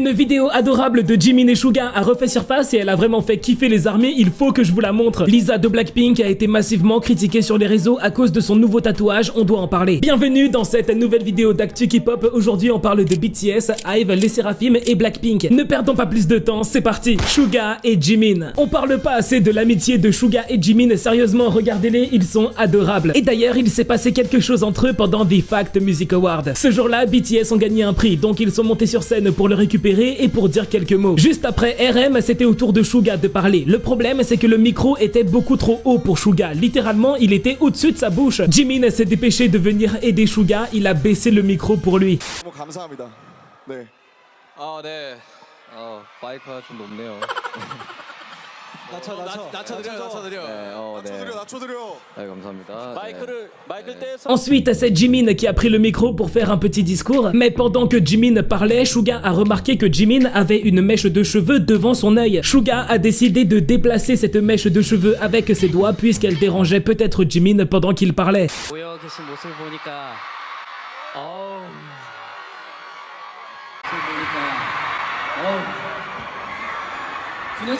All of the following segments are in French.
Une vidéo adorable de Jimin et Suga a refait surface et elle a vraiment fait kiffer les armées, il faut que je vous la montre. Lisa de Blackpink a été massivement critiquée sur les réseaux à cause de son nouveau tatouage, on doit en parler. Bienvenue dans cette nouvelle vidéo d'actu K-pop. Aujourd'hui on parle de BTS, IVE, les Seraphim et Blackpink. Ne perdons pas plus de temps, c'est parti. Suga et Jimin. On parle pas assez de l'amitié de Suga et Jimin, sérieusement regardez-les, ils sont adorables. Et d'ailleurs il s'est passé quelque chose entre eux pendant The Fact Music Award. Ce jour-là, BTS ont gagné un prix, donc ils sont montés sur scène pour le récupérer et pour dire quelques mots. Juste après RM, c'était au tour de Suga de parler. Le problème, c'est que le micro était beaucoup trop haut pour Suga. Littéralement, il était au-dessus de sa bouche. Jimin s'est dépêché de venir aider Suga, il a baissé le micro pour lui. 감사합니다. 네. 아, 네. 마이크가 좀 높네요. 낮춰드려. 네, 감사합니다. 마이크를 떼서. Ensuite, c'est Jimin qui a pris le micro pour faire un petit discours. Mais pendant que Jimin parlait, Suga a remarqué que Jimin avait une mèche de cheveux devant son œil. Suga a décidé de déplacer cette mèche de cheveux avec ses doigts puisqu'elle dérangeait peut-être Jimin pendant qu'il parlait. 모여 계신 모습을 보니까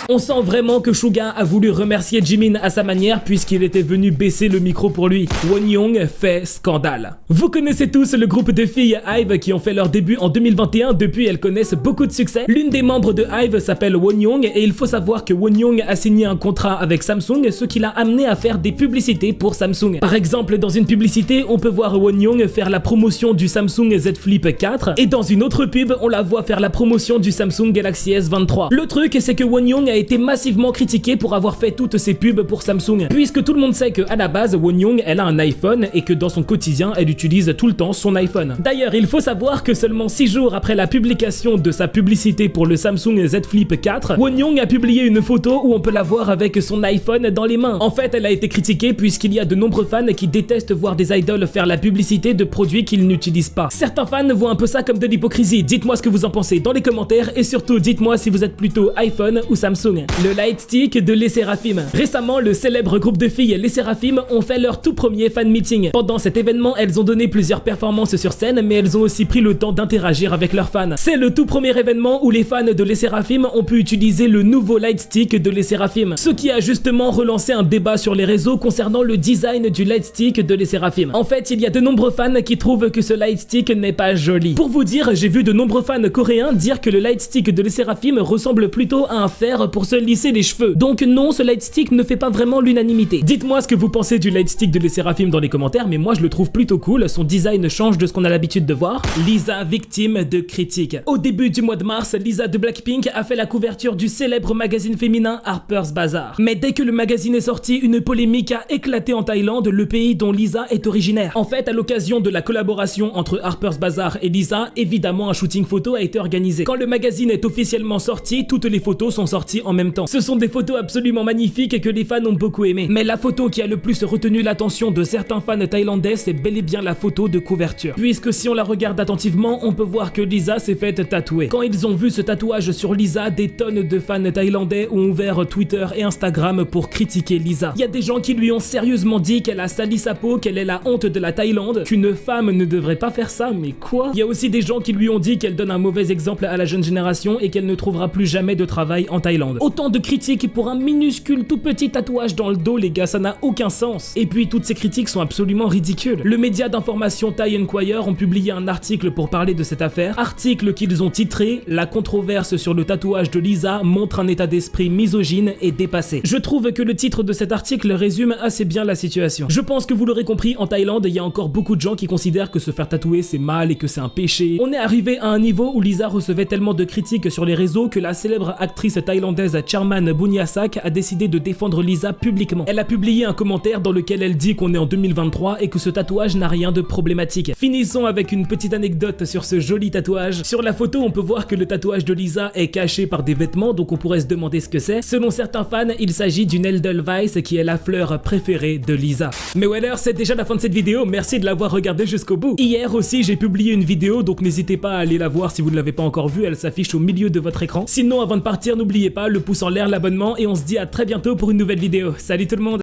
On sent vraiment que Suga a voulu remercier Jimin à sa manière puisqu'il était venu baisser le micro pour lui. Wonyoung fait scandale. Vous connaissez tous le groupe de filles IVE qui ont fait leur début en 2021. Depuis, elles connaissent beaucoup de succès. L'une des membres de IVE s'appelle Wonyoung et il faut savoir que Wonyoung a signé un contrat avec Samsung, ce qui l'a amené à faire des publicités pour Samsung. Par exemple, dans une publicité, on peut voir Wonyoung faire la promotion du Samsung Z Flip 4 et dans une autre pub, on la voit faire la promotion du Samsung Galaxy S23. Le truc, c'est que Wonyoung a été massivement critiquée pour avoir fait toutes ses pubs pour Samsung, puisque tout le monde sait que à la base Wonyoung elle a un iPhone et que dans son quotidien elle utilise tout le temps son iPhone. D'ailleurs il faut savoir que seulement 6 jours après la publication de sa publicité pour le Samsung Z Flip 4, Wonyoung a publié une photo où on peut la voir avec son iPhone dans les mains. En fait elle a été critiquée puisqu'il y a de nombreux fans qui détestent voir des idoles faire la publicité de produits qu'ils n'utilisent pas. Certains fans voient un peu ça comme de l'hypocrisie. Dites-moi ce que vous en pensez dans les commentaires et surtout dites-moi si vous êtes plutôt iPhone ou Samsung. Le Lightstick de les Seraphim. Récemment, le célèbre groupe de filles les Seraphim ont fait leur tout premier fan meeting. Pendant cet événement, elles ont donné plusieurs performances sur scène, mais elles ont aussi pris le temps d'interagir avec leurs fans. C'est le tout premier événement où les fans de les Seraphim ont pu utiliser le nouveau Lightstick de les Seraphim, ce qui a justement relancé un débat sur les réseaux concernant le design du Lightstick de les Seraphim. En fait, il y a de nombreux fans qui trouvent que ce Lightstick n'est pas joli. Pour vous dire, j'ai vu de nombreux fans coréens dire que le Lightstick de les Seraphim ressemble plutôt à un fer pour se lisser les cheveux. Donc non, ce Lightstick ne fait pas vraiment l'unanimité. Dites-moi ce que vous pensez du Lightstick de les Seraphim dans les commentaires, mais moi je le trouve plutôt cool, son design change de ce qu'on a l'habitude de voir. Lisa, victime de critiques. Au début du mois de mars, Lisa de Blackpink a fait la couverture du célèbre magazine féminin Harper's Bazaar. Mais dès que le magazine est sorti, une polémique a éclaté en Thaïlande, le pays dont Lisa est originaire. En fait, à l'occasion de la collaboration entre Harper's Bazaar et Lisa, évidemment un shooting photo a été organisé. Quand le magazine est officiellement sorti, toutes les photos sont sorties en même temps. Ce sont des photos absolument magnifiques que les fans ont beaucoup aimé. Mais la photo qui a le plus retenu l'attention de certains fans thaïlandais, c'est bel et bien la photo de couverture. Puisque si on la regarde attentivement, on peut voir que Lisa s'est faite tatouer. Quand ils ont vu ce tatouage sur Lisa, des tonnes de fans thaïlandais ont ouvert Twitter et Instagram pour critiquer Lisa. Il y a des gens qui lui ont sérieusement dit qu'elle a sali sa peau, qu'elle est la honte de la Thaïlande, qu'une femme ne devrait pas faire ça, mais quoi? Il y a aussi des gens qui lui ont dit qu'elle donne un mauvais exemple à la jeune génération et qu'elle ne trouvera plus jamais de travail en Thaïlande. Autant de critiques pour un minuscule tout petit tatouage dans le dos, les gars, ça n'a aucun sens. Et puis toutes ces critiques sont absolument ridicules. Le média d'information Thai Enquirer ont publié un article pour parler de cette affaire, article qu'ils ont titré « La controverse sur le tatouage de Lisa montre un état d'esprit misogyne et dépassé ». Je trouve que le titre de cet article résume assez bien la situation. Je pense que vous l'aurez compris, en Thaïlande, il y a encore beaucoup de gens qui considèrent que se faire tatouer c'est mal et que c'est un péché. On est arrivé à un niveau où Lisa recevait tellement de critiques sur les réseaux que la célèbre actrice thaïlandaise Charman Bunyasak a décidé de défendre Lisa publiquement. Elle a publié un commentaire dans lequel elle dit qu'on est en 2023 et que ce tatouage n'a rien de problématique. Finissons avec une petite anecdote sur ce joli tatouage. Sur la photo, on peut voir que le tatouage de Lisa est caché par des vêtements, donc on pourrait se demander ce que c'est. Selon certains fans, il s'agit d'une Edelweiss qui est la fleur préférée de Lisa. Mais ouais, alors c'est déjà la fin de cette vidéo, merci de l'avoir regardée jusqu'au bout. Hier aussi, j'ai publié une vidéo, donc n'hésitez pas à aller la voir si vous ne l'avez pas encore vue, elle s'affiche au milieu de votre écran. Sinon, avant de partir, n'oubliez pas le pouce en l'air, l'abonnement et on se dit à très bientôt pour une nouvelle vidéo. Salut tout le monde!